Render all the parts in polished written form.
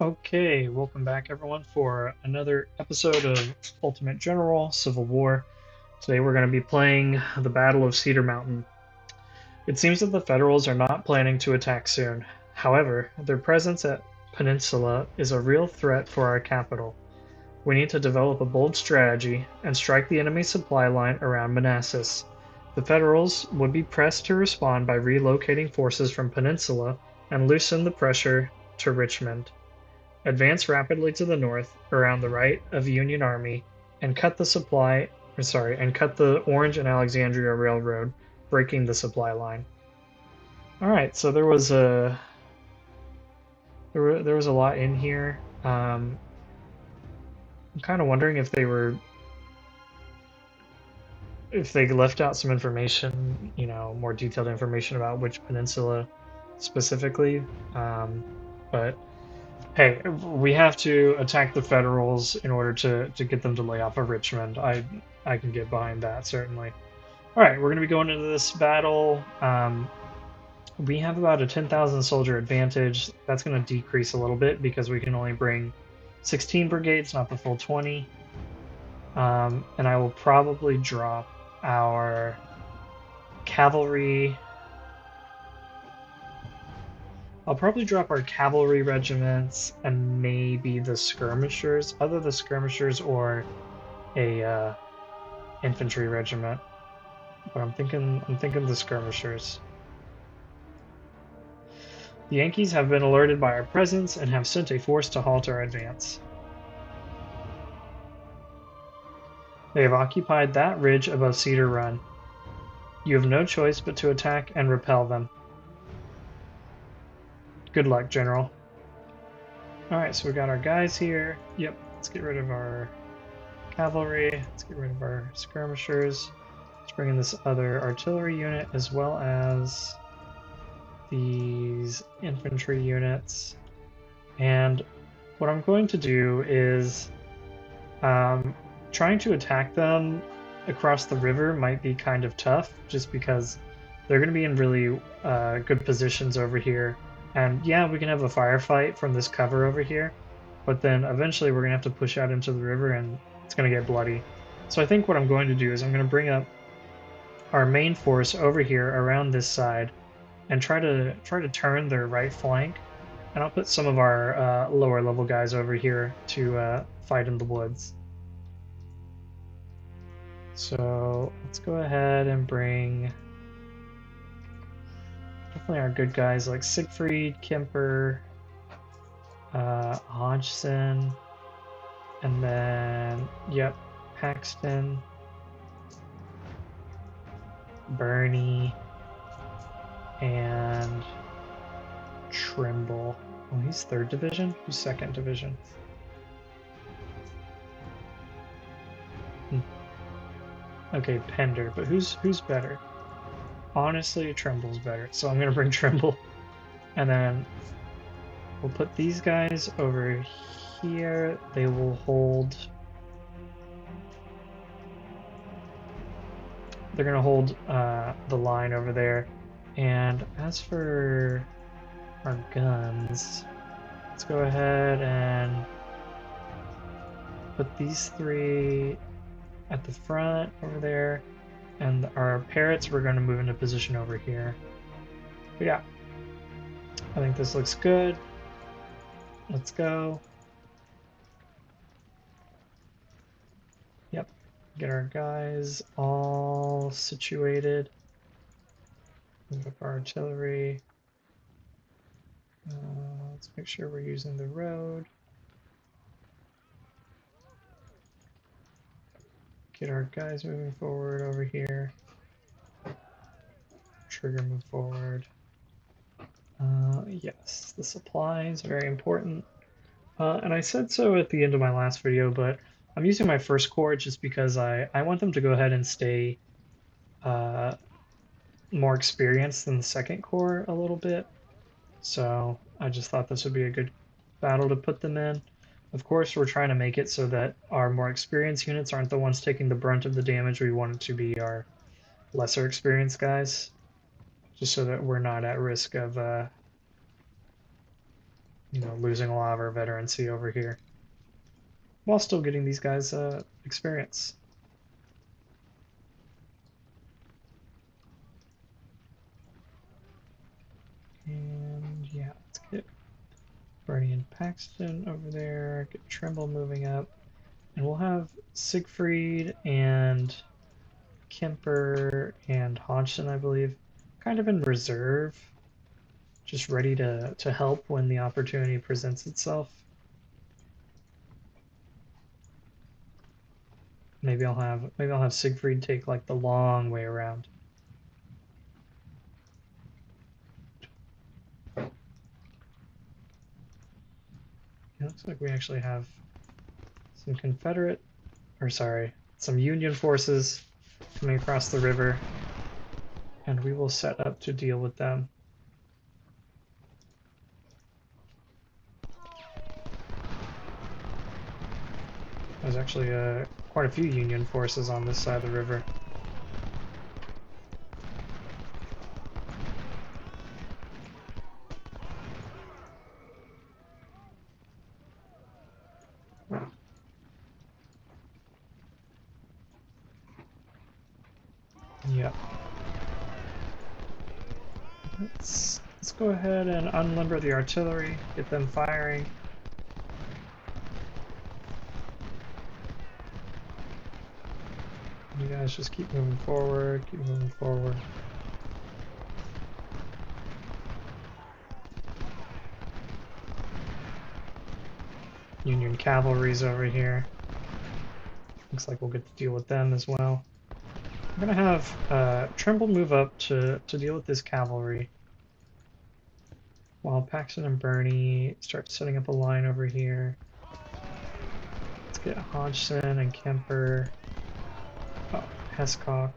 Okay, welcome back everyone for another episode of Ultimate General Civil War. Today we're going to be playing the Battle of Cedar Mountain. It seems that the Federals are not planning to attack soon. However, their presence at Peninsula is a real threat for our capital. We need to develop a bold strategy and strike the enemy supply line around Manassas. The Federals would be pressed to respond by relocating forces from Peninsula and loosen the pressure to Richmond. Advance rapidly to the north around the right of Union Army and cut the Orange and Alexandria Railroad, breaking the supply line. All right, so there was a lot in here. I'm kind of wondering if they left out some information, more detailed information about which peninsula specifically. But hey, we have to attack the Federals in order to get them to lay off of Richmond. I can get behind that, certainly. All right, we're going to be going into this battle. We have about a 10,000 soldier advantage. That's going to decrease a little bit because we can only bring 16 brigades, not the full 20. And I will probably drop our cavalry. I'll probably drop our cavalry regiments and maybe the skirmishers, either the skirmishers or a infantry regiment. But I'm thinking the skirmishers. The Yankees have been alerted by our presence and have sent a force to halt our advance. They have occupied that ridge above Cedar Run. You have no choice but to attack and repel them. Good luck, General. Alright, so we got our guys here. Yep, let's get rid of our cavalry. Let's get rid of our skirmishers. Let's bring in this other artillery unit as well as these infantry units. And what I'm going to do is trying to attack them across the river might be kind of tough just because they're going to be in really good positions over here. And yeah, we can have a firefight from this cover over here, but then eventually we're going to have to push out into the river and it's going to get bloody. So I think what I'm going to do is I'm going to bring up our main force over here around this side and try to turn their right flank. And I'll put some of our lower level guys over here to fight in the woods. So let's go ahead and bring definitely our good guys like Siegfried, Kemper, Hodgson, and then, yep, Paxton, Bernie, and Trimble. Oh, he's 3rd Division? Who's 2nd Division? Okay, Pender, but who's better? Honestly, Trimble's better, so I'm gonna bring Trimble. And then we'll put these guys over here. They will hold... They're gonna hold the line over there. And as for our guns, let's go ahead and put these 3 at the front over there, and our parrots we're going to move into position over here. But yeah, I think this looks good. Let's go. Yep, get our guys all situated. Move up our artillery. Let's make sure we're using the road. Get our guys moving forward over here. Trigger move forward. Yes, the supplies, very important. And I said so at the end of my last video, but I'm using my 1st Corps just because I want them to go ahead and stay more experienced than the 2nd Corps a little bit. So I just thought this would be a good battle to put them in. Of course, we're trying to make it so that our more experienced units aren't the ones taking the brunt of the damage. We want it to be our lesser experienced guys, just so that we're not at risk of losing a lot of our veterancy over here, while still getting these guys experience. And yeah, let's get Bernie and Paxton over there, get Trimble moving up, and we'll have Siegfried and Kemper and Hodgson, I believe, kind of in reserve, just ready to help when the opportunity presents itself. Maybe I'll have Siegfried take like the long way around. It looks like we actually have some some Union forces coming across the river, and we will set up to deal with them. There's actually quite a few Union forces on this side of the river. Yep. Let's go ahead and unlimber the artillery, get them firing. You guys just keep moving forward, keep moving forward. Union cavalry's over here. Looks like we'll get to deal with them as well. I'm gonna have Trimble move up to deal with this cavalry, while Paxton and Bernie start setting up a line over here. Let's get Hodgson and Kemper. Oh, Hescock.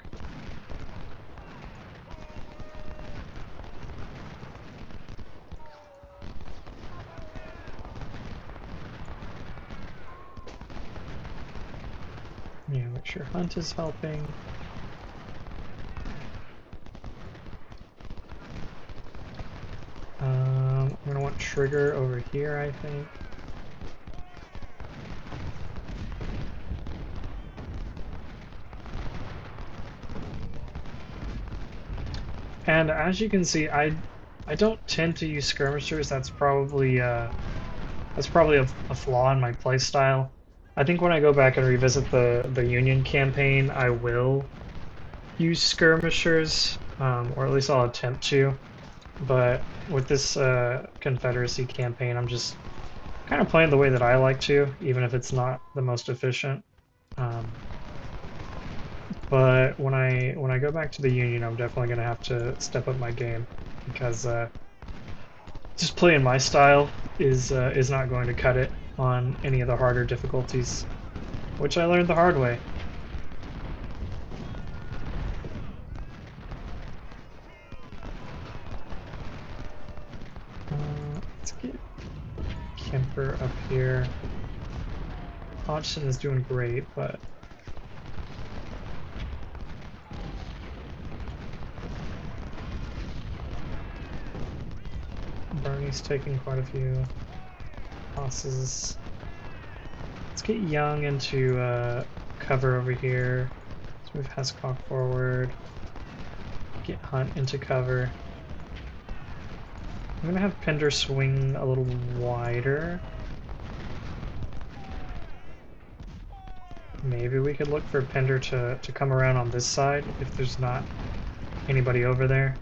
Yeah, make sure Hunt is helping. I'm gonna want Trigger over here, I think. And as you can see, I don't tend to use skirmishers. That's probably a flaw in my playstyle. I think when I go back and revisit the Union campaign, I will use skirmishers, or at least I'll attempt to. But with this Confederacy campaign, I'm just kind of playing the way that I like to, even if it's not the most efficient. But when I go back to the Union, I'm definitely gonna have to step up my game, because just playing my style is not going to cut it on any of the harder difficulties, which I learned the hard way. Let's get Kemper up here. Hodgson is doing great, but Bernie's taking quite a few losses. Let's get Young into cover over here. Let's move Hescock forward. Get Hunt into cover. I'm gonna have Pender swing a little wider. Maybe we could look for Pender to come around on this side if there's not anybody over there.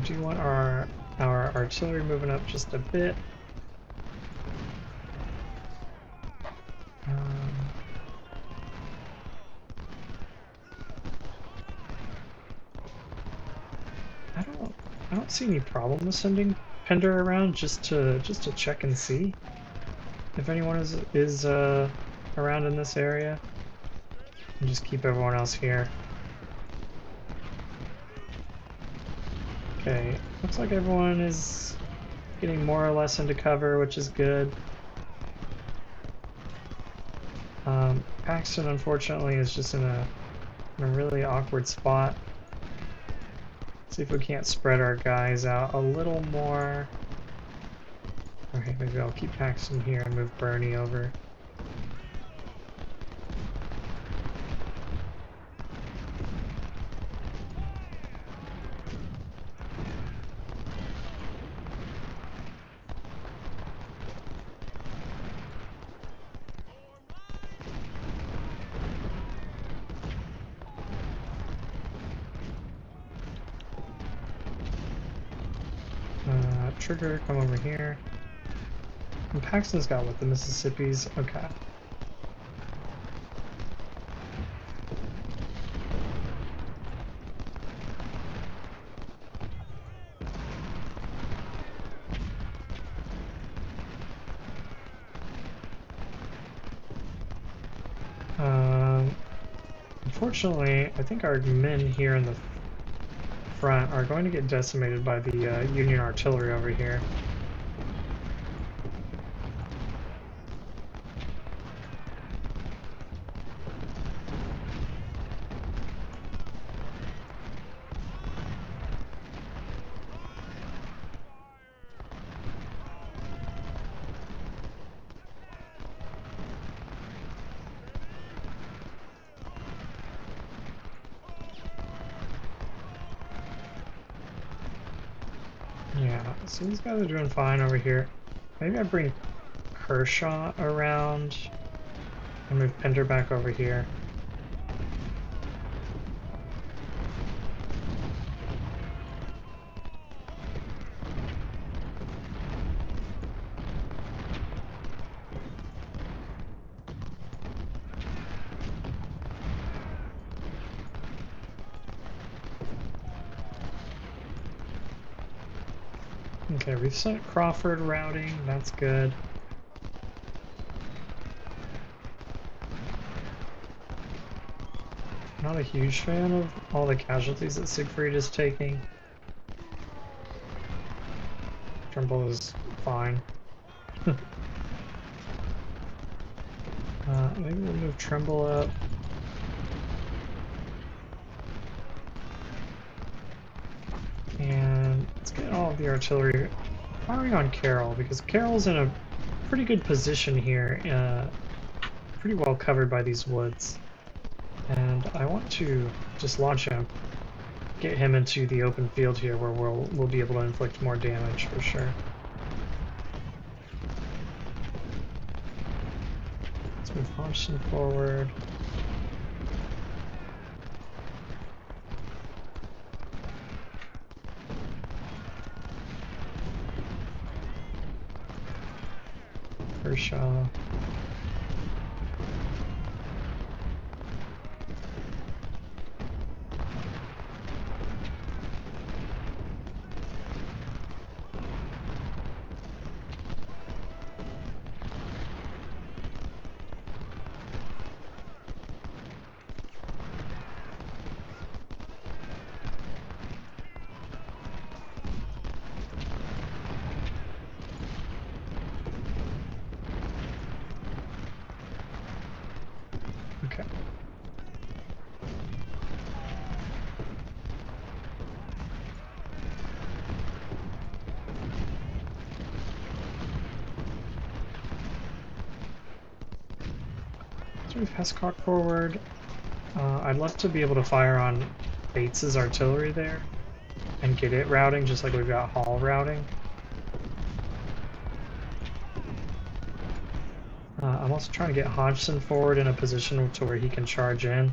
I do want our artillery moving up just a bit. I don't see any problem with sending Pender around just to check and see if anyone is around in this area, and just keep everyone else here. Okay, looks like everyone is getting more or less into cover, which is good. Paxton, unfortunately, is just in a really awkward spot. See if we can't spread our guys out a little more. Okay, maybe I'll keep Paxton here and move Bernie over. Trigger, come over here. And Paxton's got what, the Mississippi's? Okay. Unfortunately, I think our men here in the front are going to get decimated by the Union artillery over here. Yeah, so these guys are doing fine over here. Maybe I bring Kershaw around and move Pender back over here. Okay, we've sent Crawford routing, that's good. Not a huge fan of all the casualties that Siegfried is taking. Trimble is fine. Maybe we'll move Trimble up. And let's get all of the artillery firing on Carroll, because Carroll's in a pretty good position here, pretty well covered by these woods. And I want to just launch him, get him into the open field here where we'll be able to inflict more damage for sure. Let's move Hodgson forward. Kershaw. Okay. So we've Hescock forward. I'd love to be able to fire on Bates's artillery there and get it routing, just like we've got Hall routing. I'm also trying to get Hodgson forward in a position to where he can charge in.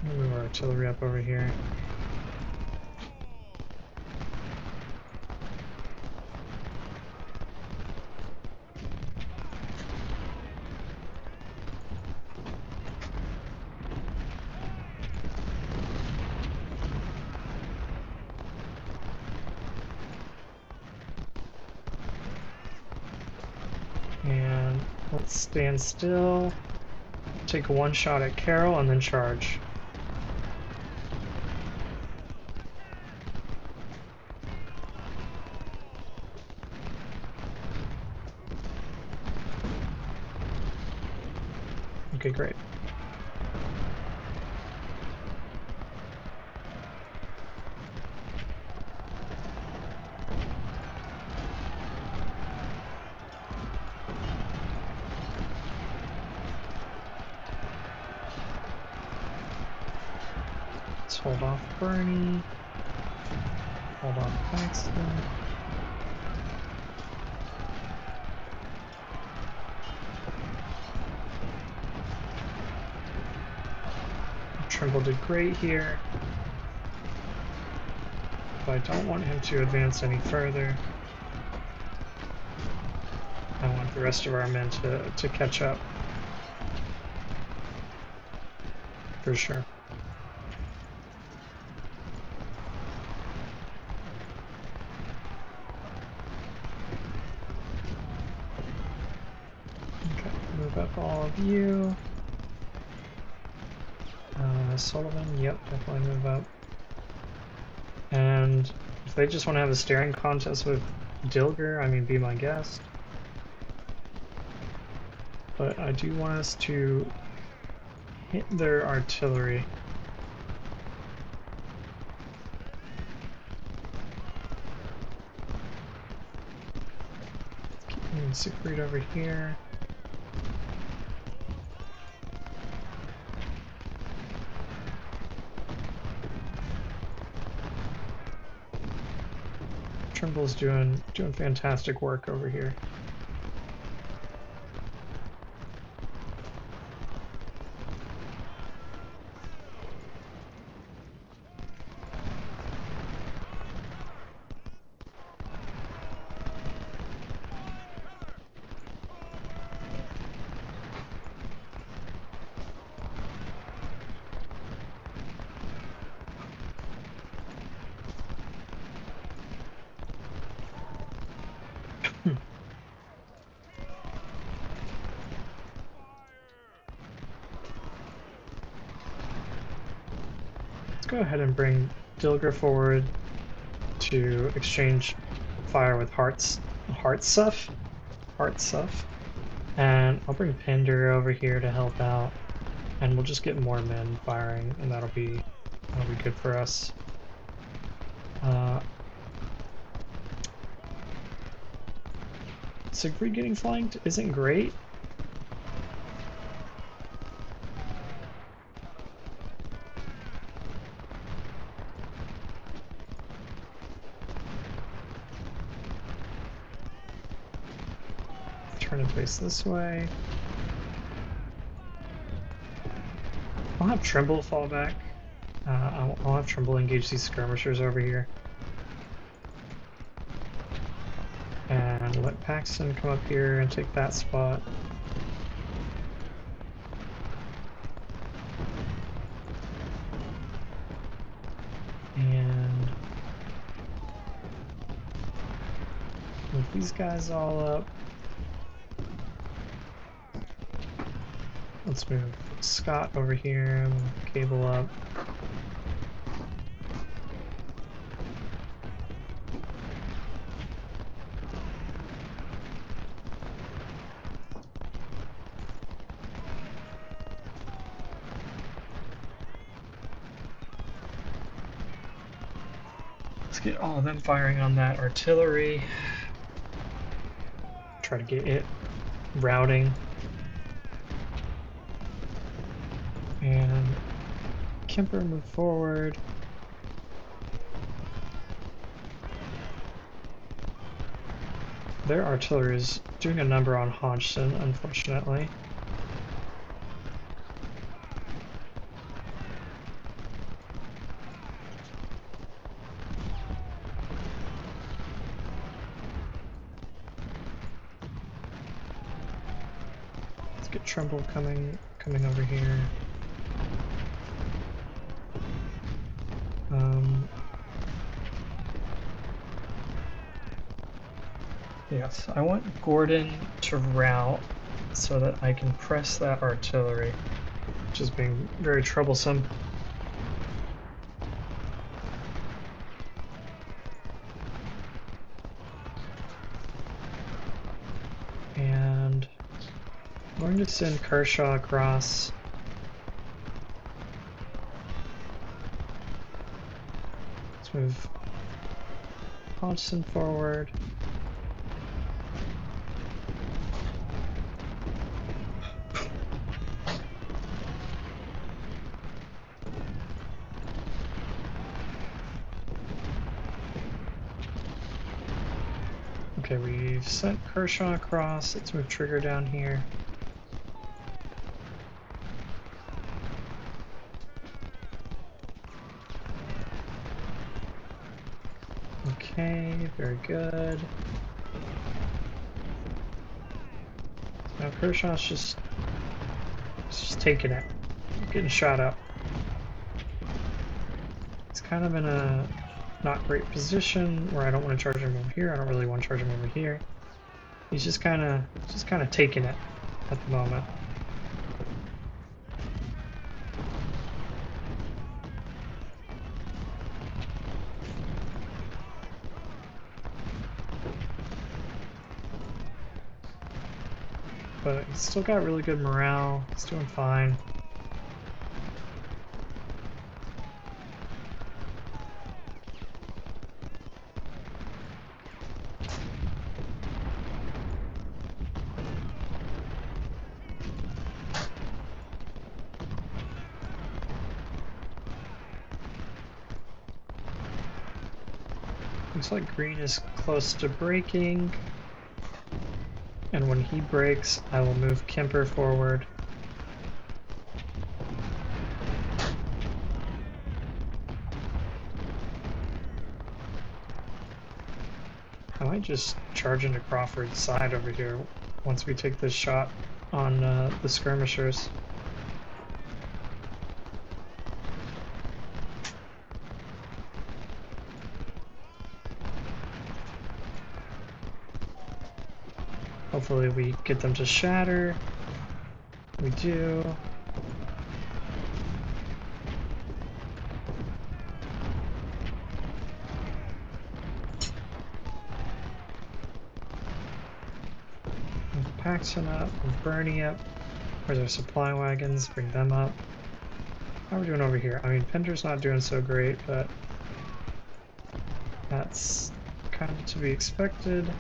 Move our artillery up over here. And we'll Let's stand still, take one shot at Carol, and then charge. Okay, great. Let's hold off Bernie. Hold off Paxton. Trimble did great here. But I don't want him to advance any further. I want the rest of our men to catch up. For sure. Okay, move up all of you. Sullivan, yep, definitely move up. And if they just want to have a staring contest with Dilger, I mean, be my guest. But I do want us to hit their artillery. Keep moving Siegfried over here. Trimble's doing fantastic work over here. Let's go ahead and bring Dilger forward to exchange fire with Heartsuff, and I'll bring Pender over here to help out, and we'll just get more men firing, and that'll be good for us. Siegfried getting flanked isn't great. Turn and face this way. I'll have Trimble fall back. I'll have Trimble engage these skirmishers over here. And let Paxton come up here and take that spot. And move these guys all up. Let's move Scott over here, move Cable up. Let's get all of them firing on that artillery. Try to get it routing. And Kemper move forward. Their artillery is doing a number on Hodgson, unfortunately. Let's get Trimble coming over here. Yes, I want Gordon to route so that I can press that artillery, which is being very troublesome. And I'm going to send Kershaw across. Let's move Hodgson forward. Okay, we've sent Kershaw across. Let's move Trigger down here. Okay, very good. Now Kershaw's just taking it, getting shot up. It's kind of in a not great position where I don't want to charge him over here. I don't really want to charge him over here. He's just kind of taking it at the moment. But he's still got really good morale. He's doing fine. Looks like green is close to breaking. And when he breaks, I will move Kemper forward. I might just charge into Crawford's side over here once we take this shot on the skirmishers. Hopefully we get them to shatter. We do. Move Paxton up, move Bernie up. Where's our supply wagons? Bring them up. How are we doing over here? I mean, Pender's not doing so great, but that's kind of to be expected.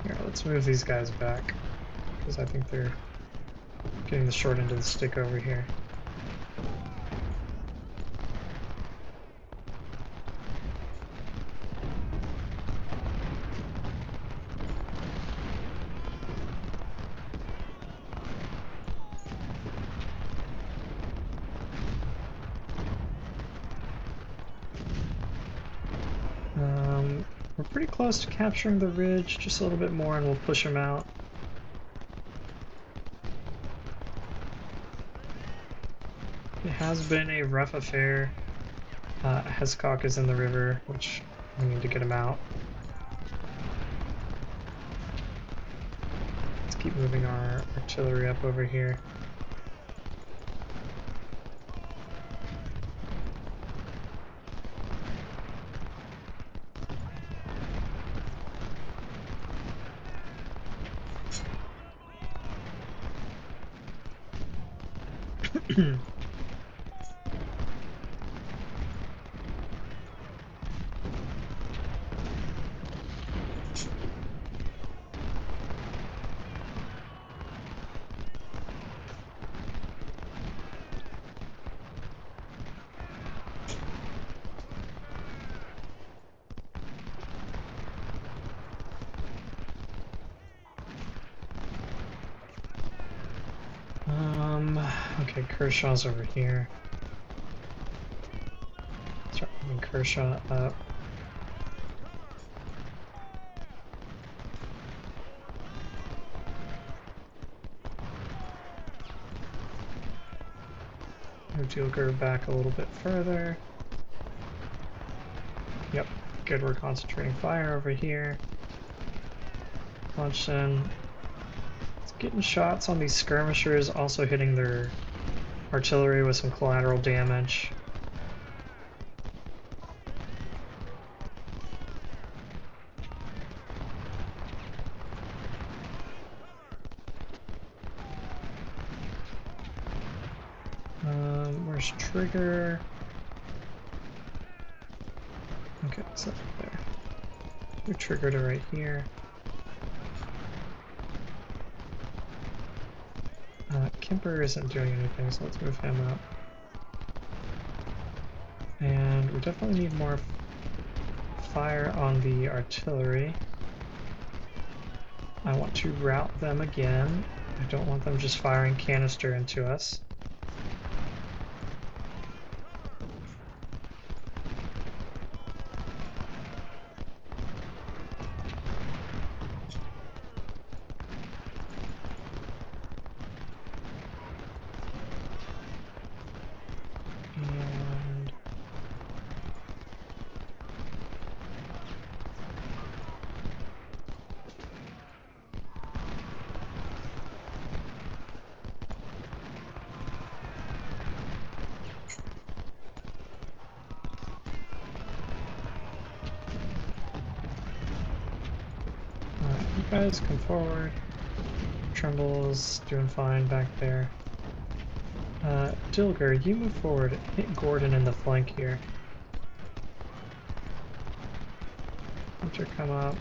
Here, let's move these guys back, because I think they're getting the short end of the stick over here. We're pretty close to capturing the ridge, just a little bit more and we'll push him out. It has been a rough affair. Hescock is in the river, which we need to get him out. Let's keep moving our artillery up over here. Okay, Kershaw's over here. Start moving Kershaw up. Move Dilger back a little bit further. Yep, good, we're concentrating fire over here. launched in. It's getting shots on these skirmishers, also hitting their artillery with some collateral damage. Where's Trigger? Okay, it's up there. We triggered it right here. Kemper isn't doing anything, so let's move him up. And we definitely need more fire on the artillery. I want to route them again. I don't want them just firing canister into us. Guys, come forward. Trimble's doing fine back there. Dilger, you move forward. Hit Gordon in the flank here. Hunter, come up.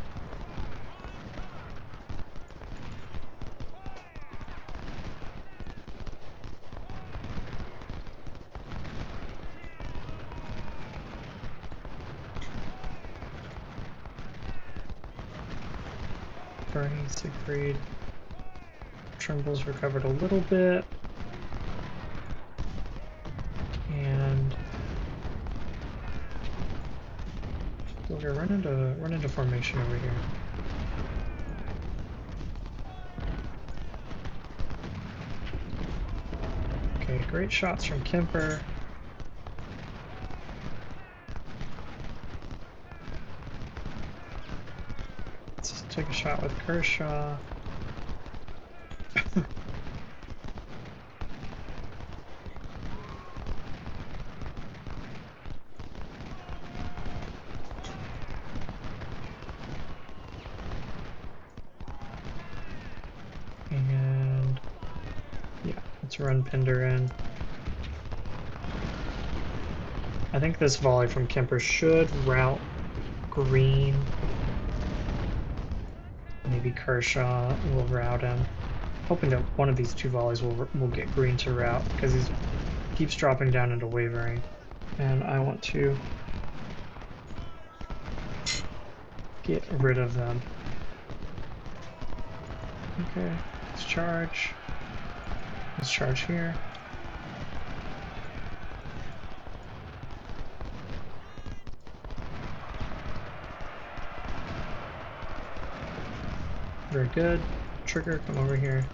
Bernie, Siegfried. Trimble's recovered a little bit. And Dilger, run into formation over here. Okay, great shots from Kemper. Let's take a shot with Kershaw. And yeah, let's run Pinder in. I think this volley from Kemper should route Green. Maybe Kershaw will route him. Hoping that one of these two volleys will get Green to route, because he keeps dropping down into wavering. And I want to get rid of them. Okay, let's charge. Let's charge here. Very good. Trigger, come over here.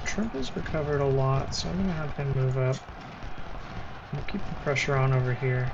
Trimble's recovered a lot, so I'm going to have him move up. I'll keep the pressure on over here.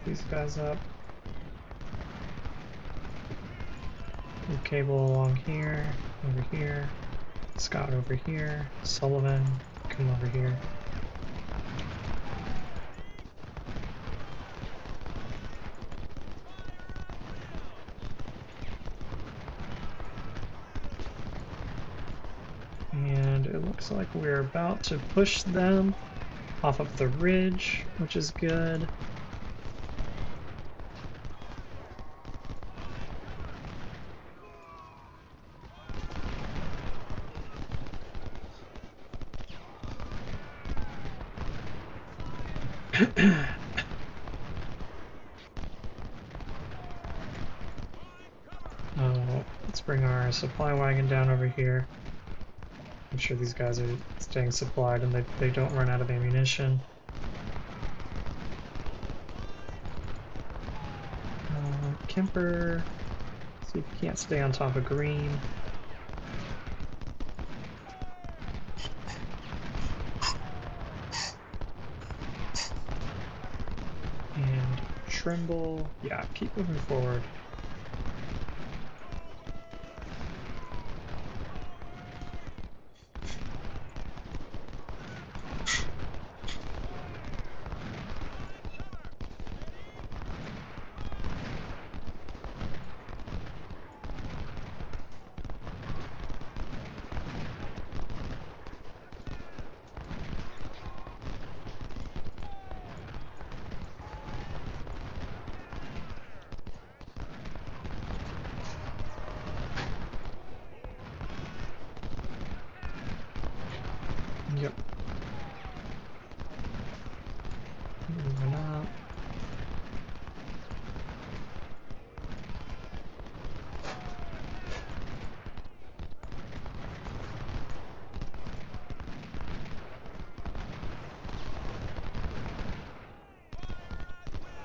These guys up. Move Cable along here, over here. Scott over here. Sullivan, come over here. And it looks like we're about to push them off of the ridge, which is good. Let's bring our supply wagon down over here. I'm sure these guys are staying supplied and they don't run out of ammunition. Kemper, see if he can't stay on top of green. And Trimble, yeah, keep moving forward. Yep. Moving up.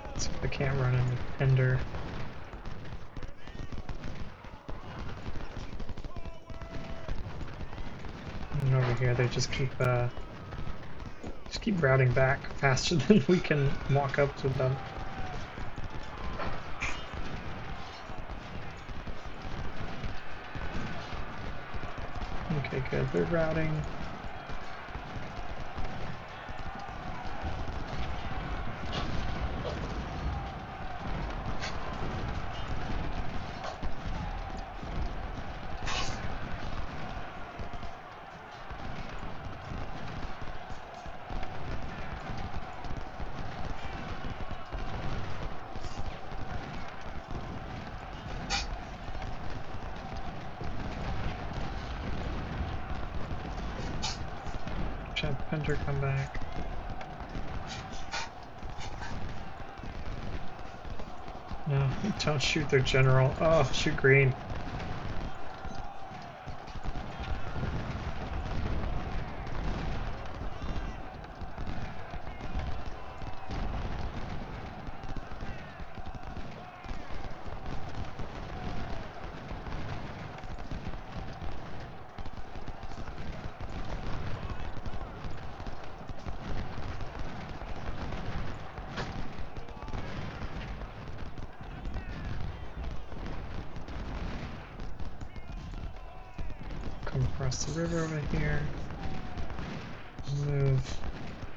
Let's see if I can't run into Pender. And over here they just keep routing back faster than we can walk up to them. Okay, good. They're routing. Have Pender come back. No, don't shoot their general. Oh, shoot green. Come across the river over here. Move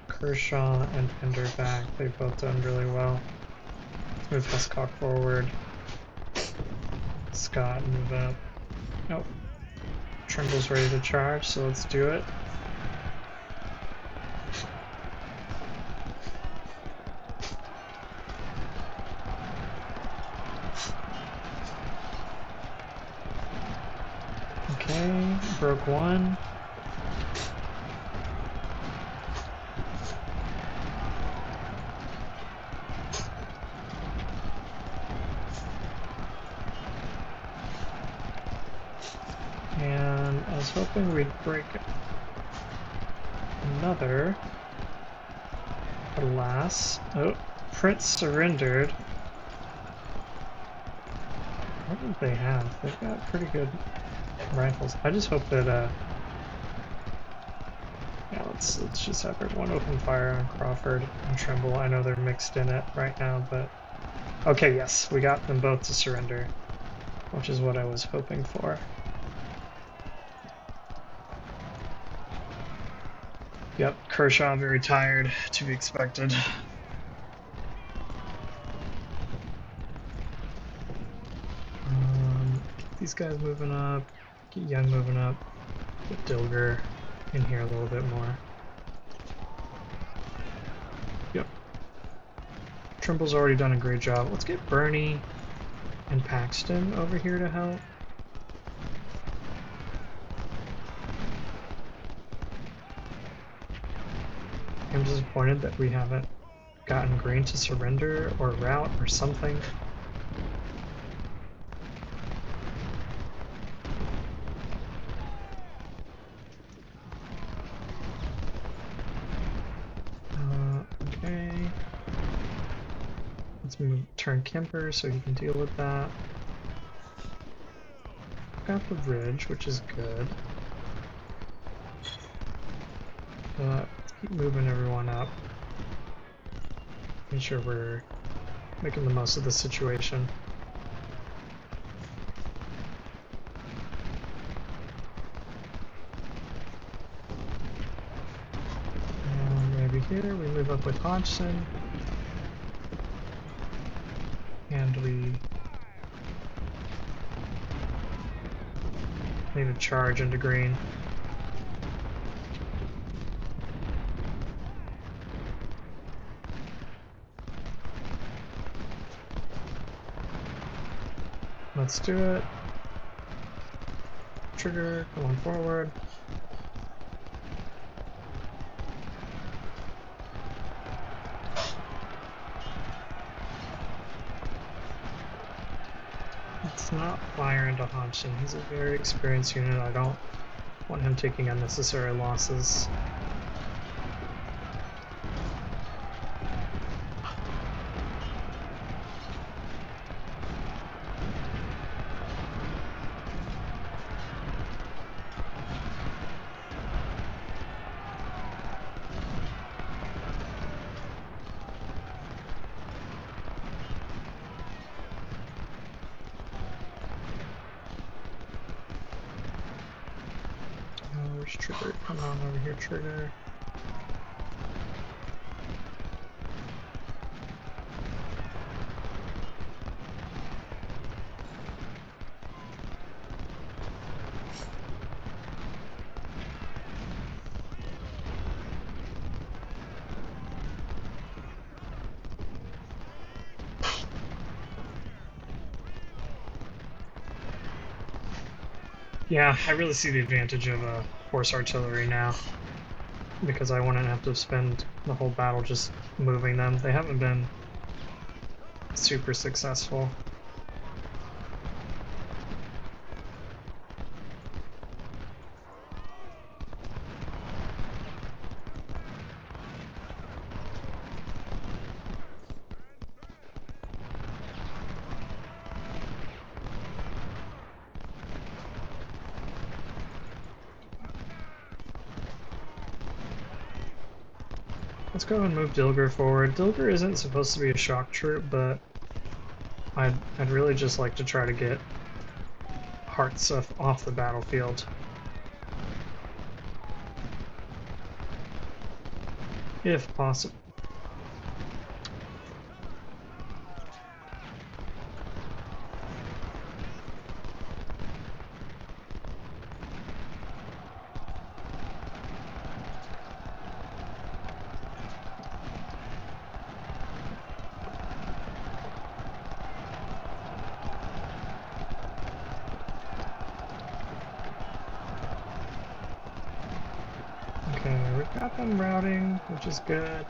Kershaw and Pender back. They've both done really well. Let's move Hescock forward. Scott, move up. Nope. Trimble's ready to charge, so let's do it. Okay, broke one. And I was hoping we'd break another. Alas. Oh, Prince surrendered. What do they have? They've got pretty good rifles. I just hope that yeah, let's just have everyone open fire on Crawford and Trimble. I know they're mixed in it right now, but okay, yes, we got them both to surrender, which is what I was hoping for. Yep, Kershaw very tired, to be expected. Get these guys moving up, get Young moving up, get Dilger in here a little bit more. Yep. Trimble's already done a great job. Let's get Bernie and Paxton over here to help. I'm disappointed that we haven't gotten green to surrender or route or something. Okay. Let's turn Kemper so he can deal with that. Got the ridge, which is good. Let's keep moving everyone up. Make sure we're making the most of the situation. And maybe here we move up with Hodgson. And we need to charge into green. Let's do it. Trigger, going forward. Let's not fire into Hodgson. He's a very experienced unit. I don't want him taking unnecessary losses. Where's Trigger? Come on over here, Trigger. Yeah, I really see the advantage of horse artillery now, because I wouldn't have to spend the whole battle just moving them. They haven't been super successful. Let's go and move Dilger forward. Dilger isn't supposed to be a shock troop, but I'd really just like to try to get Hearts off the battlefield. If possible. Okay, we've got them routing, which is good.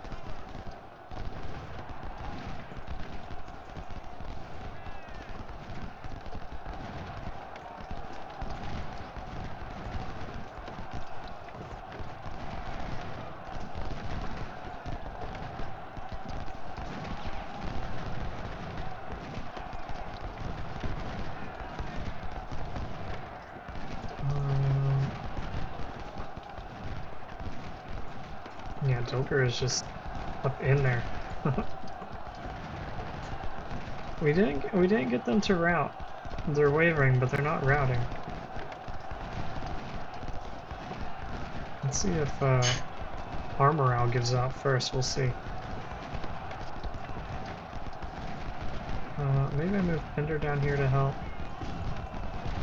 Yeah, Dilger is just up in there. We didn't get them to route. They're wavering, but they're not routing. Let's see if our morale gives out first. We'll see. Maybe I move Pender down here to help.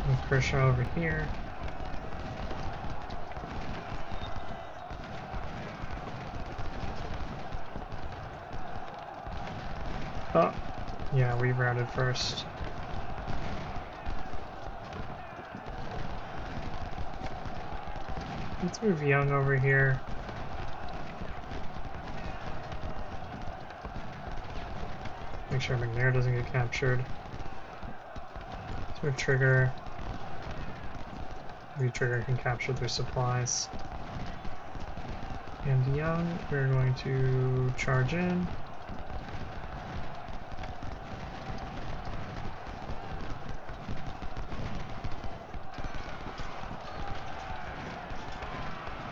Move Kershaw over here. Oh, yeah, we routed first. Let's move Young over here. Make sure McNair doesn't get captured. Through Trigger. Maybe Trigger can capture their supplies. And Young, we're going to charge in.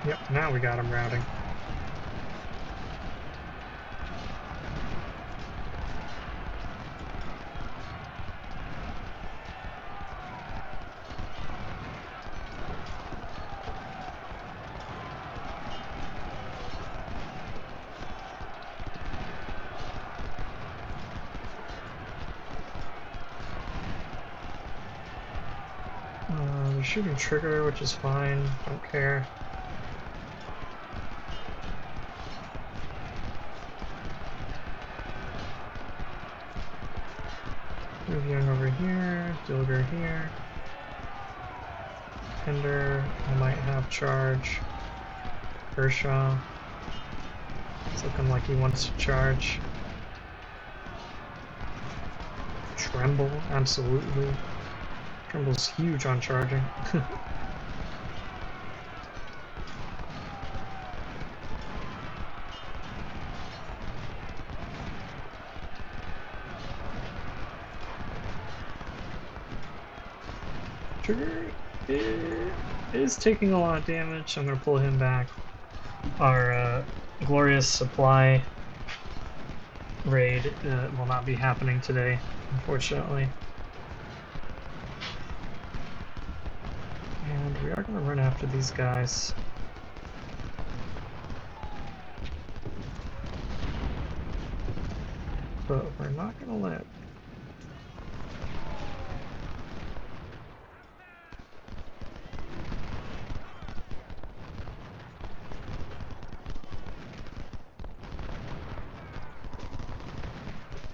Yep, now we got him routing. They're shooting Trigger, which is fine. Don't care. Move Young over here. Dilger here. Pender, I might have charge. Kershaw. It's looking like he wants to charge. Tremble, absolutely. Tremble's huge on charging. Trigger is taking a lot of damage. I'm going to pull him back. Our glorious supply raid will not be happening today, unfortunately. And we are going to run after these guys. But we're not going to let...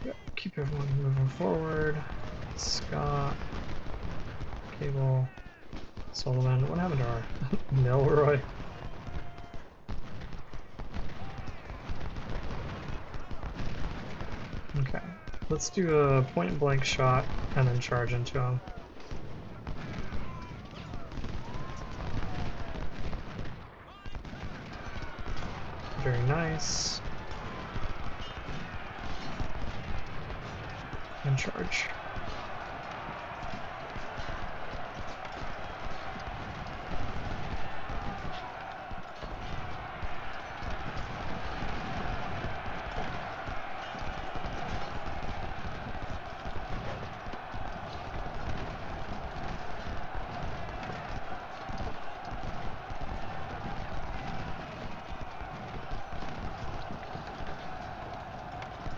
Yep, keep everyone moving forward. Scott, Cable, Sullivan. What happened to our Milroy? Okay, let's do a point blank shot and then charge into him. Very nice. And charge.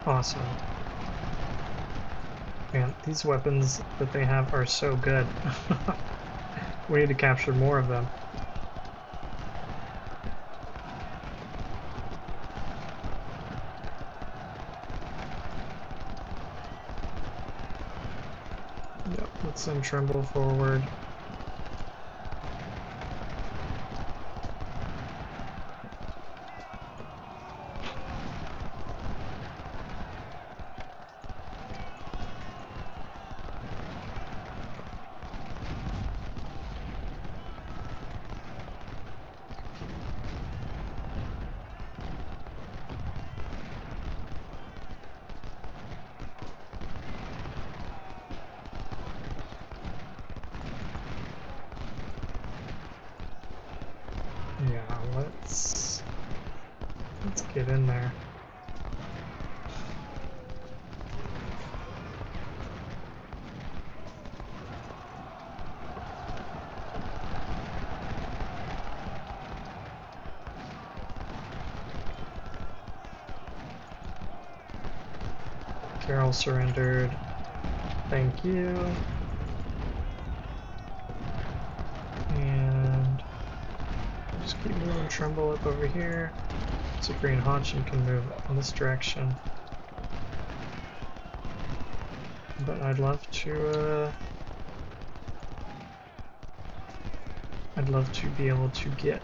Awesome. Man, these weapons that they have are so good. We need to capture more of them. Yep, let's send Tremble forward. Yeah, let's get in there. Carol surrendered. Thank you. And just keep moving Trumbull up over here. So Green Hodgson can move in this direction. But I'd love to be able to get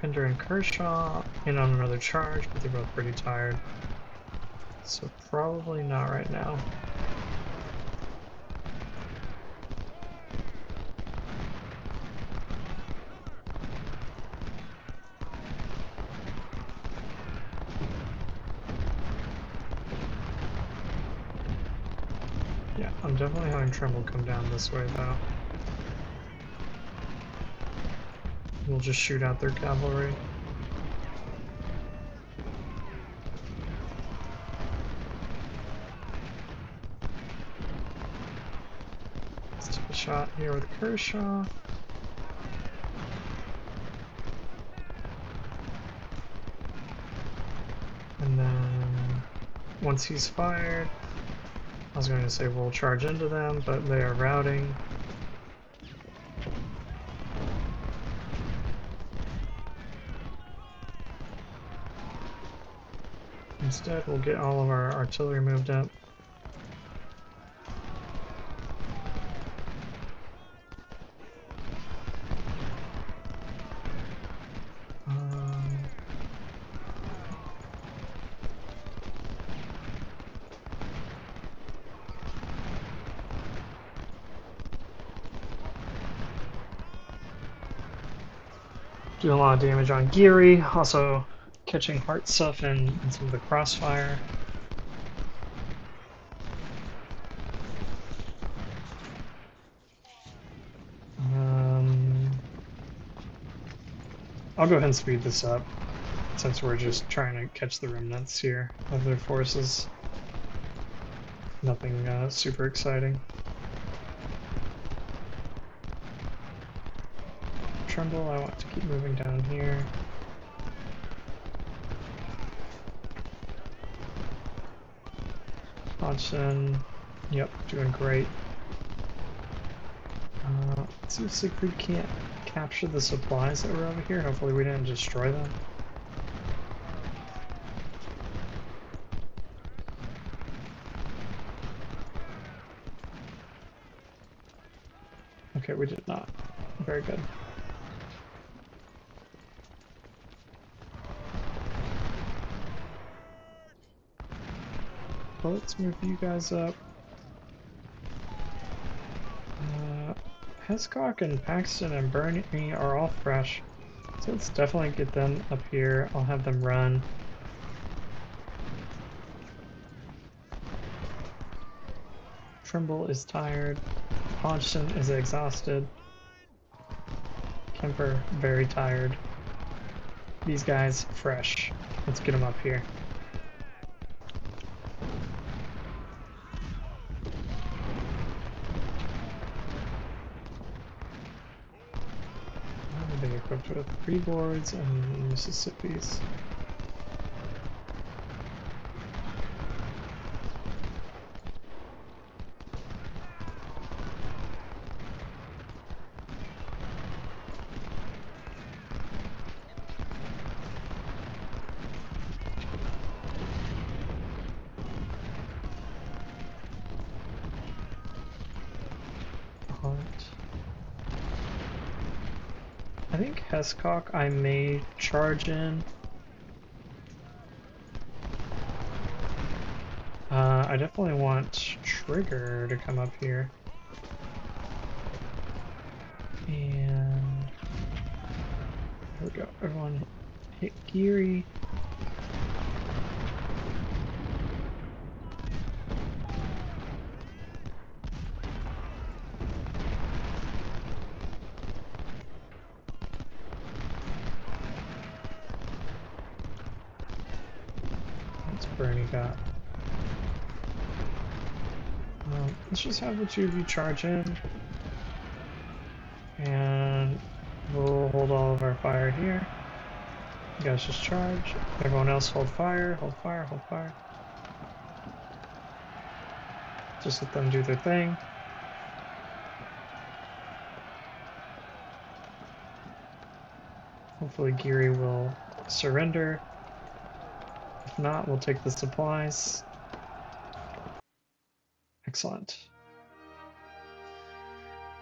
Pender and Kershaw in on another charge, but they're both pretty tired. So probably not right now. Yeah, I'm definitely having Trimble come down this way though. We'll just shoot out their cavalry. Let's take a shot here with Kershaw. And then once he's fired, I was going to say we'll charge into them, but they are routing. Instead, we'll get all of our artillery moved up. Doing a lot of damage on Geary, also catching heart stuff in some of the crossfire. I'll go ahead and speed this up, since we're just trying to catch the remnants here of their forces. Nothing super exciting. Tremble, I want to keep moving down here. Hodgson, yep, doing great. Let's see if Siegfried can't capture the supplies that were over here. Hopefully we didn't destroy them. Okay, we did not. Very good. Well, let's move you guys up. Hescock and Paxton and Bernie are all fresh, so let's definitely get them up here. I'll have them run. Trimble is tired. Hodgson is exhausted. Kemper, very tired. These guys, fresh. Let's get them up here. They equipped with freeboards and Mississippis. I think Hescock I may charge in. I definitely want Trigger to come up here. And here we go. Everyone hit Geary. What's Bernie got? Let's just have the two of you charge in. And we'll hold all of our fire here. You guys just charge. Everyone else hold fire, hold fire, hold fire. Just let them do their thing. Hopefully Geary will surrender. If not, we'll take the supplies. Excellent.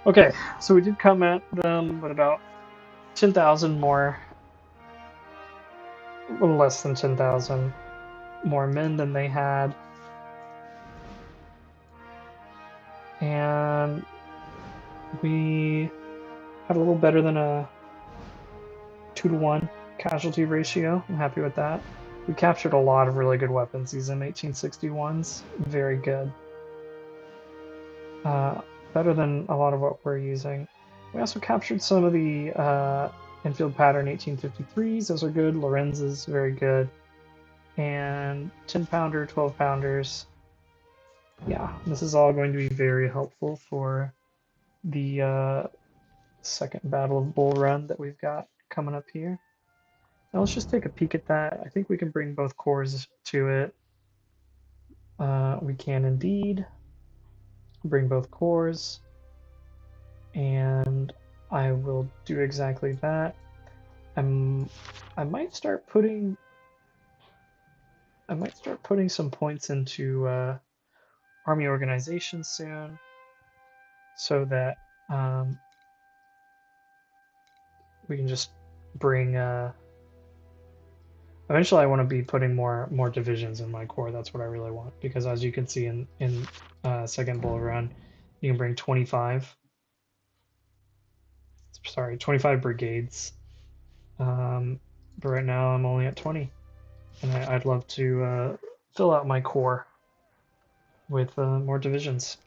Okay, so we did come at them with about 10,000 more. A little less than 10,000. more men than they had. And we had a little better than a 2-to-1 casualty ratio. I'm happy with that. We captured a lot of really good weapons. These M1861s, very good. Better than a lot of what we're using. We also captured some of the Enfield pattern 1853s. Those are good. Lorenz's, very good. And 10-pounder, 12-pounders. Yeah, this is all going to be very helpful for the second Battle of Bull Run that we've got coming up here. Now let's just take a peek at that. I think we can bring both cores to it. We can indeed bring both cores, and I will do exactly that. I might start putting some points into army organization soon, so that we can just bring. Eventually, I want to be putting more divisions in my corps. That's what I really want, because as you can see in second Bull Run, you can bring 25. Sorry, 25 brigades. But right now I'm only at 20, and I'd love to fill out my corps with more divisions.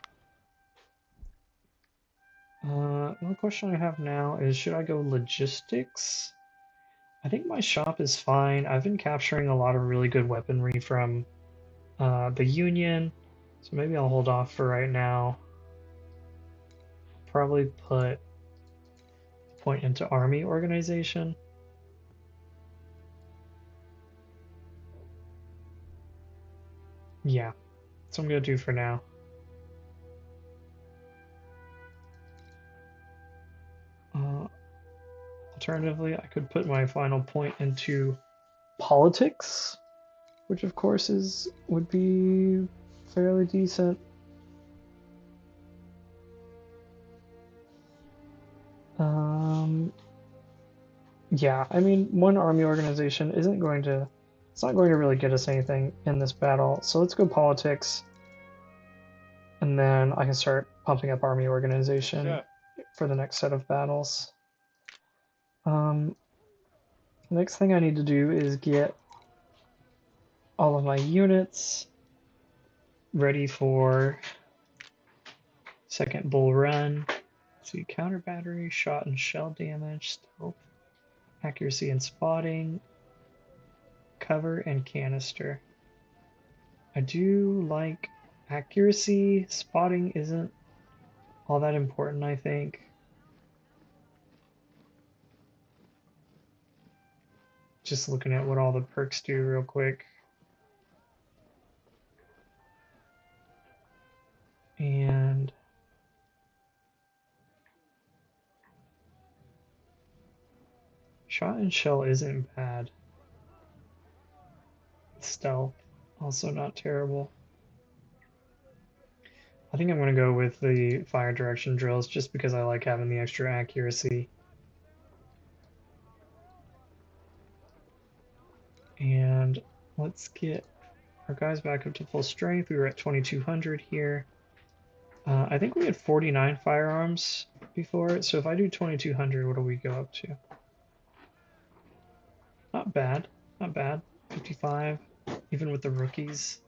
Another question I have now is, should I go logistics? I think my shop is fine. I've been capturing a lot of really good weaponry from the Union, so maybe I'll hold off for right now. Probably put a point into army organization. Yeah, that's what I'm gonna do for now. Alternatively, I could put my final point into politics, which of course would be fairly decent. Yeah, I mean, one army organization it's not going to really get us anything in this battle. So let's go politics, and then I can start pumping up army organization for the next set of battles. Next thing I need to do is get all of my units ready for second Bull Run. See, counter battery, shot and shell damage, stealth, accuracy and spotting, cover and canister. I do like accuracy. Spotting isn't all that important, I think. Just looking at what all the perks do real quick. And shot and shell isn't bad. Stealth, also not terrible. I think I'm going to go with the fire direction drills just because I like having the extra accuracy. And let's get our guys back up to full strength. We were at 2200 here. I think we had 49 firearms before, so if I do 2200, what do we go up to? Not bad, not bad. 55, even with the rookies.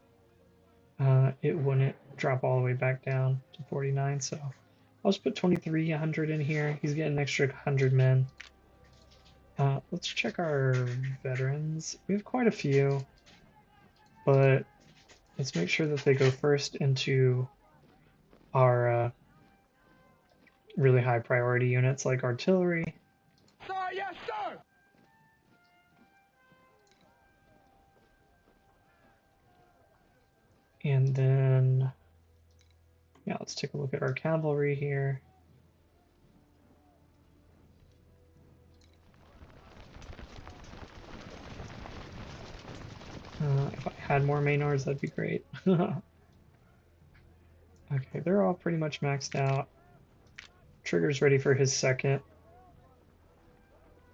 It wouldn't drop all the way back down to 49, so I'll just put 2300 in here. He's getting an extra 100 men. Let's check our veterans. We have quite a few, but let's make sure that they go first into our really high priority units like artillery. Sir, yes, sir! And then, yeah, let's take a look at our cavalry here. If I had more Maynards, that'd be great. Okay, they're all pretty much maxed out. Trigger's ready for his second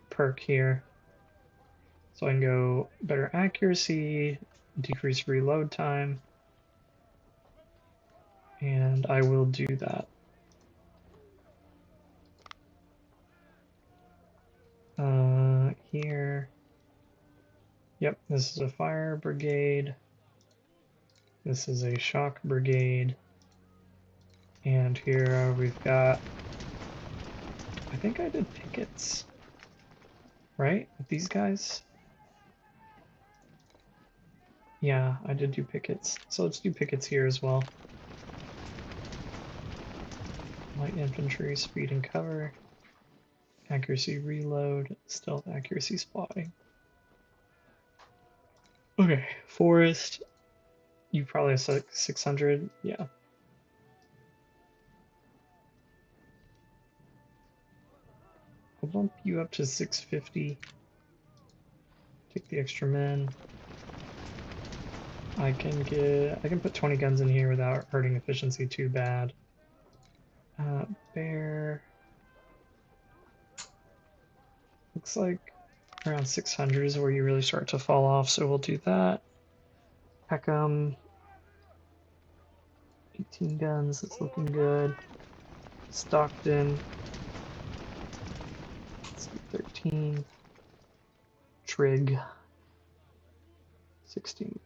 perk here. So I can go better accuracy, decrease reload time, and I will do that. Here, yep, this is a fire brigade. This is a shock brigade. And here we've got, I think I did pickets, right? With these guys? Yeah, I did do pickets. So let's do pickets here as well. Light infantry, speed and cover, accuracy reload, stealth accuracy spotting. Okay, forest, you probably have 600, yeah. I'll bump you up to 650. Take the extra men. I can put 20 guns in here without hurting efficiency too bad. Bear. Looks like around 600 is where you really start to fall off, so we'll do that. Peckham. 18 guns, it's looking good. Stockton. Let's do 13. Trig. 16.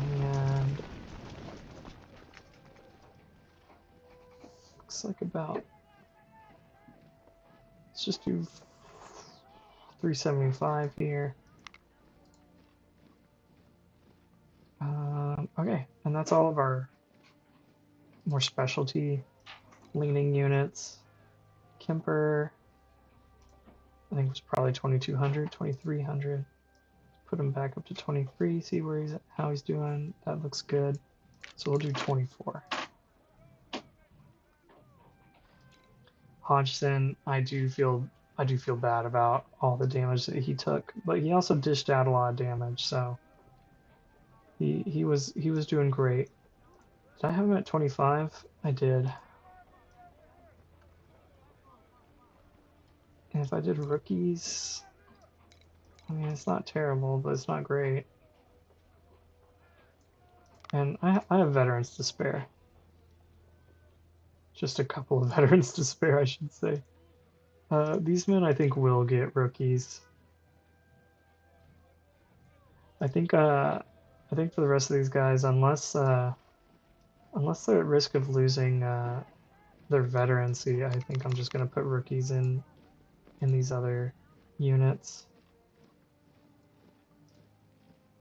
And looks like about, let's just do 375 here. Okay, and that's all of our more specialty leaning units. Kemper, I think it was probably 2200, 2300. Put him back up to 23, see where he's how he's doing. That looks good. So we'll do 24. Hodgson, I do feel bad about all the damage that he took, but he also dished out a lot of damage, so he was doing great. Did I have him at 25? I did. And if I did rookies, I mean, it's not terrible, but it's not great. And I have veterans to spare. Just a couple of veterans to spare, I should say. These men, I think, will get rookies. I think for the rest of these guys, unless they're at risk of losing their veterancy, I think I'm just gonna put rookies in these other units.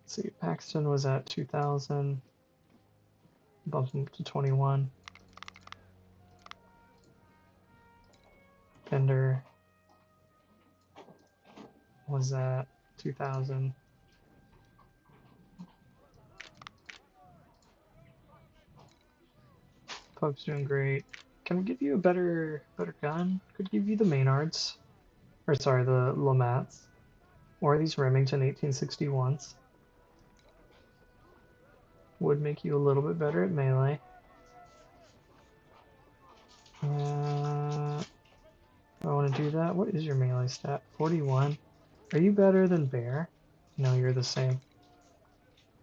Let's see, Paxton was at 2,000. Bump him to 21. Bender was at 2,000. Pope's doing great. Can we give you a better gun? Could give you the Maynards, or sorry, the Lamats, or these Remington 1861s. Would make you a little bit better at melee. I want to do that. What is your melee stat? 41. Are you better than Bear? No, you're the same.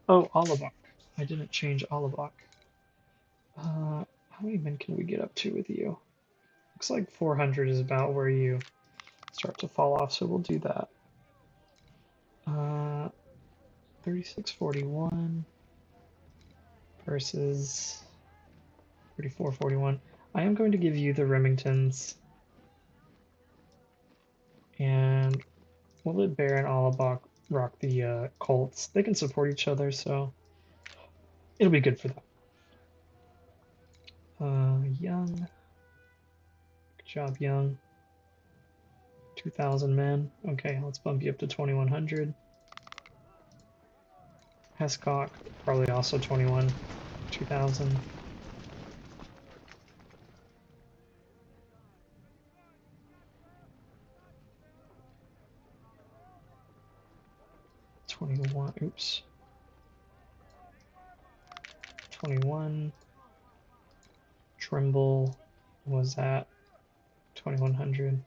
Oh, Olivok. I didn't change Olivok. How many men can we get up to with you? Looks like 400 is about where you start to fall off, so we'll do that. 3641 versus 3441. I am going to give you the Remingtons, and we'll let Bear and Olivok rock the Colts. They can support each other, so it'll be good for them. Young. Good job, Young. 2,000 men. Okay, let's bump you up to 2,100. Hescock, probably also 2,000. 21, oops. 21. Trimble was at 2,100.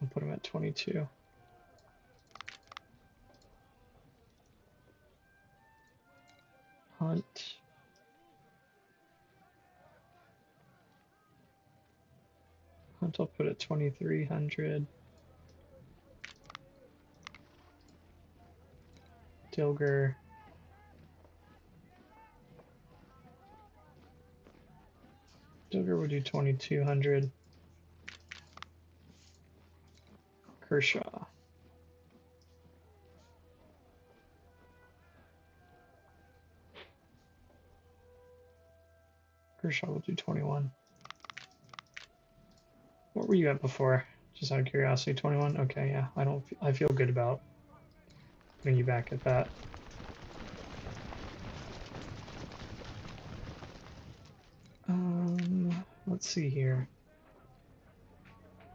I'll put him at 22. Hunt. Hunt I'll put at 2300. Dilger. Dilger will do 2200. Kershaw. Kershaw will do 21. What were you at before? Just out of curiosity, 21? Okay, yeah. I feel good about putting you back at that. Let's see here.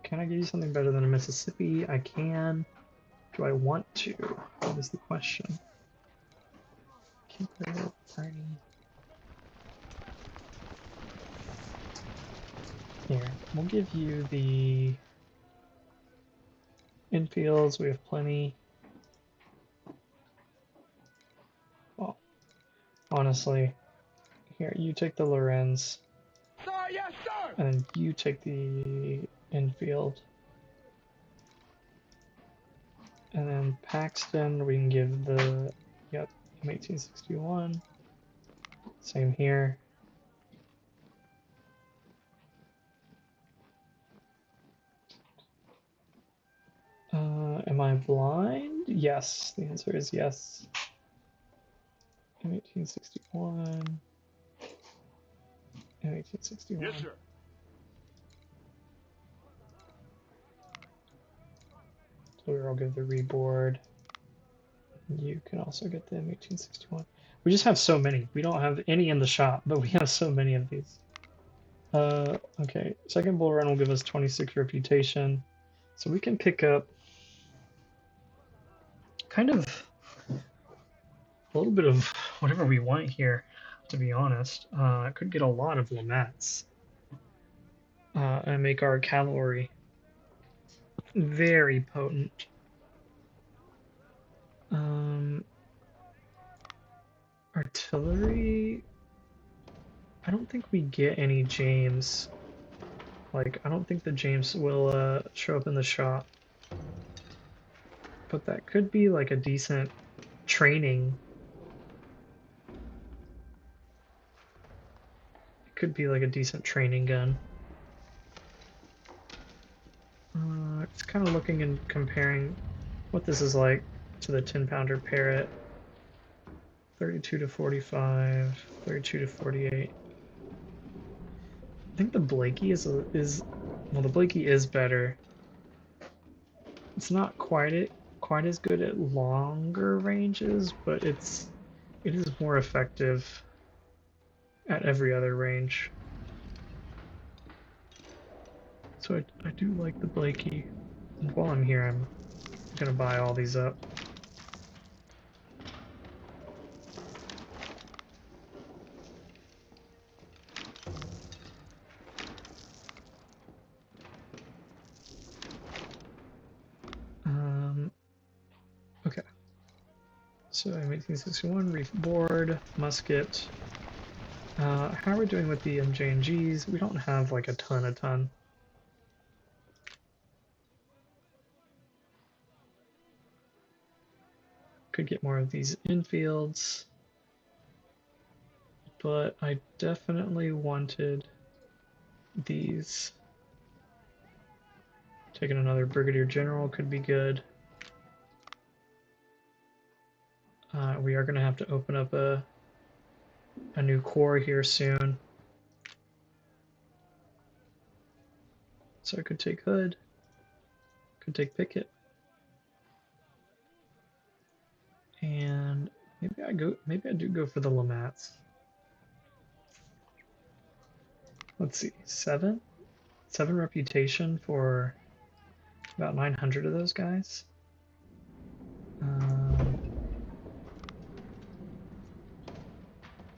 Can I give you something better than a Mississippi? I can. Do I want to? That is the question. Keeper, party. Here, we'll give you the infields. We have plenty. Well, honestly, here, you take the Lorenz. Sir, yes, sir. And then you take the infield. And then Paxton, we can give the, yep, 1861. Same here. Am I blind? Yes, the answer is yes. 1861. 1861. Yes, sir. So I'll give the reboard. You can also get the M1861. We just have so many. We don't have any in the shop, but we have so many of these. Okay. Second bull run will give us 26 reputation. So we can pick up kind of a little bit of whatever we want here, to be honest. I could get a lot of Lamets and make our cavalry very potent. Artillery, I don't think we get any James. Like, I don't think the James will show up in the shop. But that could be like a decent training. It could be like a decent training gun. It's kind of looking and comparing what this is like to the 10-pounder Parrot. 32 to 45, 32 to 48. I think the Blakey is well, the Blakey is better. It's not quite as good at longer ranges, but it is more effective at every other range. So I do like the Blakey. And while I'm here, I'm gonna buy all these up. Okay. So M1861, reef board, musket. How are we doing with the MJ&Gs? We don't have like a ton. Could get more of these infields. But I definitely wanted these. Taking another Brigadier General could be good. We are going to have to open up a new corps here soon. So I could take Hood. Could take Pickett. And maybe I do go for the Lamats. Let's see, 7 reputation for about 900 of those guys.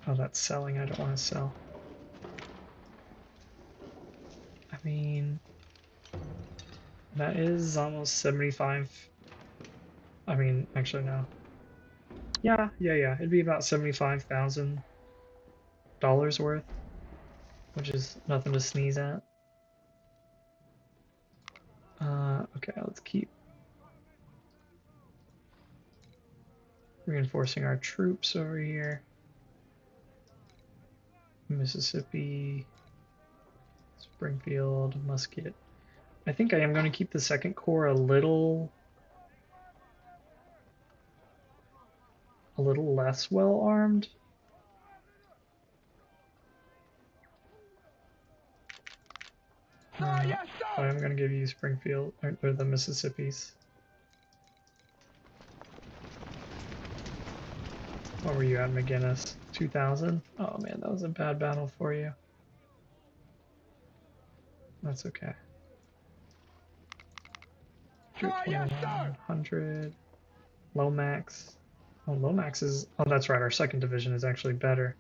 Oh, that's selling. I don't want to sell. I mean, That is almost 75. I mean, actually, no. Yeah. It'd be about $75,000 worth, which is nothing to sneeze at. Okay, let's keep reinforcing our troops over here. Mississippi, Springfield, Musket. I think I am going to keep the Second Corps a little less well armed. Yes, But sir. I'm going to give you Springfield or the Mississippis. What were you at, McGinnis? 2,000? Oh man, that was a bad battle for you. That's okay. Yes, sir. 2100. Lomax. Oh, Lomax is. Oh, that's right. Our second division is actually better.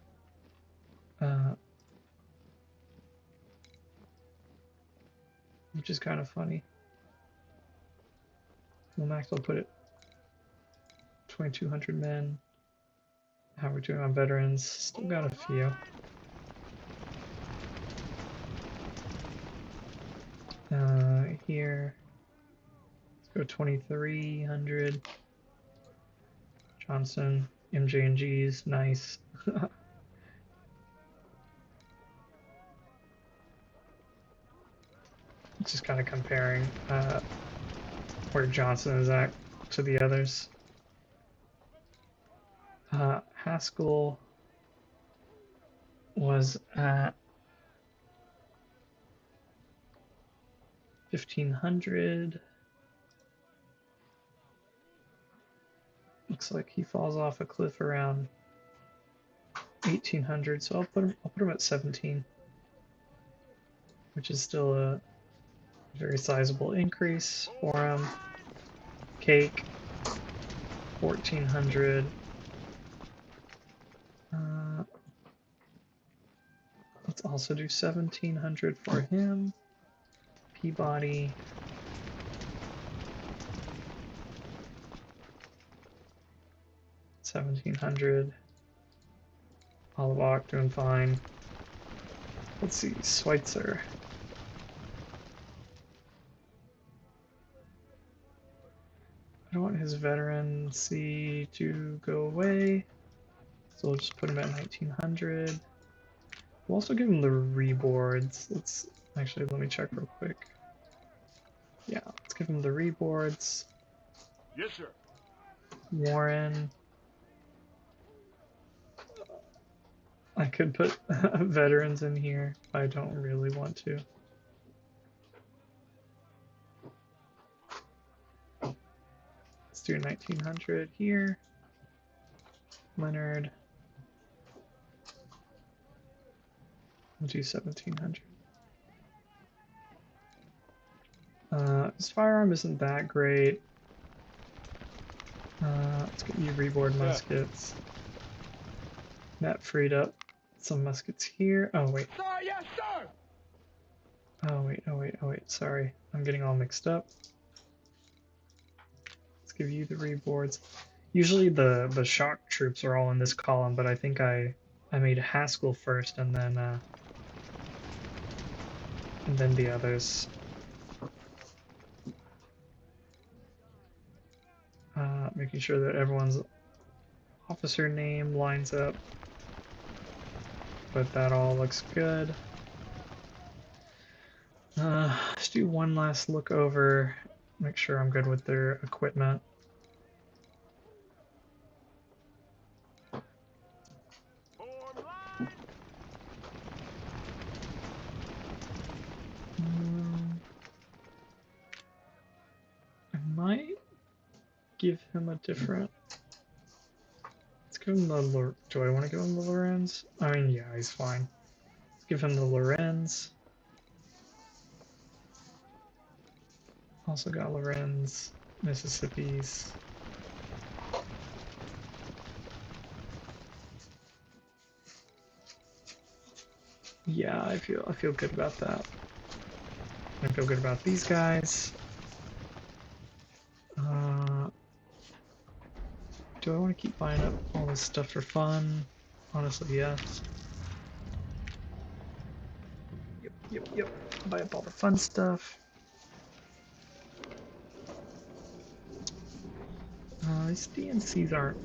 Which is kind of funny. Lomax will put it 2,200 men. How are we doing on veterans? Still got a few. Here. Let's go 2,300. Johnson, MJ&Gs, nice. Just kind of comparing where Johnson is at to the others. Haskell was at 1,500. Looks like he falls off a cliff around 1,800, so I'll put him at 17, which is still a very sizable increase for him. Cake, 1,400. Let's also do 1,700 for him. Peabody. $1,700. Olivok doing fine. Let's see, Schweitzer. I don't want his veterancy to go away, so we'll just put him at 1,900. We'll also give him the reboards. Let me check real quick. Yeah, let's give him the reboards. Yes, sir. Warren. I could put veterans in here, but I don't really want to. Let's do 1,900 here. Leonard. We'll do 1,700. His firearm isn't that great. Let's get you reboard muskets. That freed up some muskets here. Oh wait. Sir, yes, sir. Oh wait. Sorry, I'm getting all mixed up. Let's give you the reboards. Usually the shock troops are all in this column, but I think I made Haskell first and then the others. Making sure that everyone's officer name lines up, but that all looks good. Let's do one last look over, make sure I'm good with their equipment. I might give him a different. Let's give him the. Do I want to give him the Lorenz? I mean, yeah, he's fine. Let's give him the Lorenz. Also got Lorenz, Mississippi's. Yeah, I feel good about that. I feel good about these guys. do I want to keep buying up all this stuff for fun? Honestly, yes. Yep. Buy up all the fun stuff. These DNCs aren't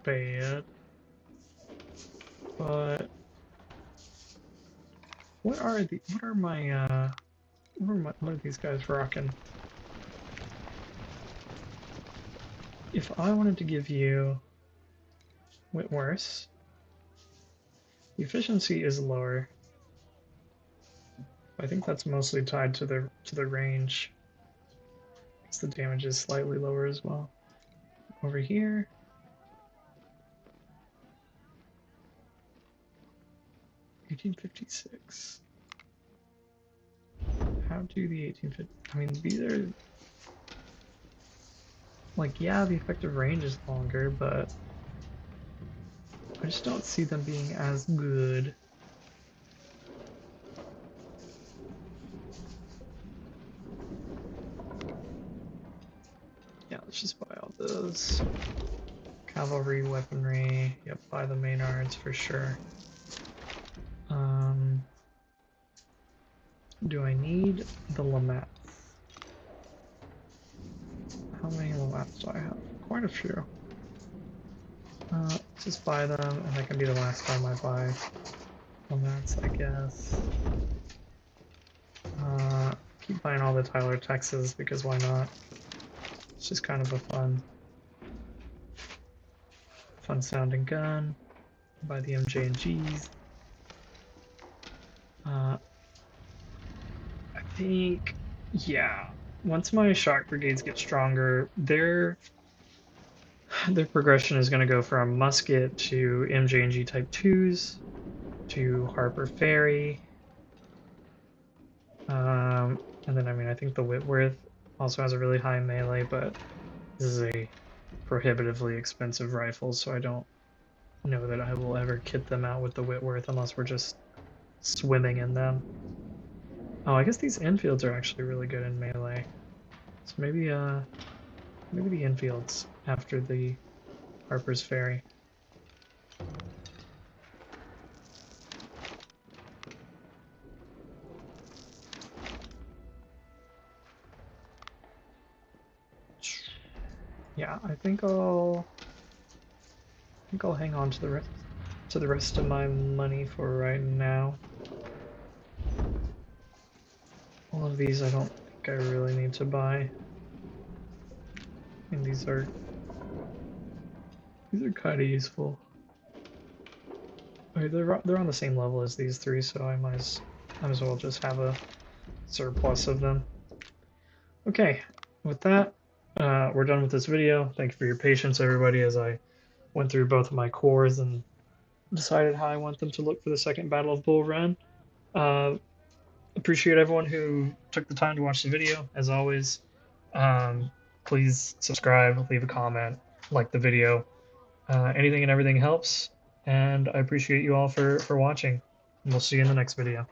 bad, but what are these guys rocking? If I wanted to give you Whitworth, the efficiency is lower. I think that's mostly tied to the range. The damage is slightly lower as well. Over here, (1856). How do the 1850? I mean, these are like, yeah, the effective range is longer, but I just don't see them being as good. Yeah, let's just buy all those. Cavalry, weaponry, yep, buy the Maynards for sure. Do I need the Lamats? How many Lamats do I have? Quite a few. Let's just buy them, and that can be the last time I buy Lamats, I guess. Keep buying all the Tyler Texas, because why not? It's just kind of a fun sounding gun. Buy the MJ&Gs. I think, yeah, once my shock brigades get stronger, their progression is going to go from musket to MJ&G type 2s to Harper Ferry. And then, I mean, I think the Whitworth also has a really high melee, but this is a prohibitively expensive rifle, so I don't know that I will ever kit them out with the Whitworth unless we're just swimming in them. Oh, I guess these Enfields are actually really good in melee. So maybe the Enfields after the Harper's Ferry. Yeah, I think I'll hang on to the rest of my money for right now. All of these I don't think I really need to buy. And these are kind of useful. Okay, they're on the same level as these three, so I might as well just have a surplus of them. Okay, with that, we're done with this video. Thank you for your patience, everybody, as I went through both of my cores and decided how I want them to look for the second Battle of Bull Run. Appreciate everyone who took the time to watch the video. As always, please subscribe, leave a comment, like the video. Anything and everything helps, and I appreciate you all for watching. And we'll see you in the next video.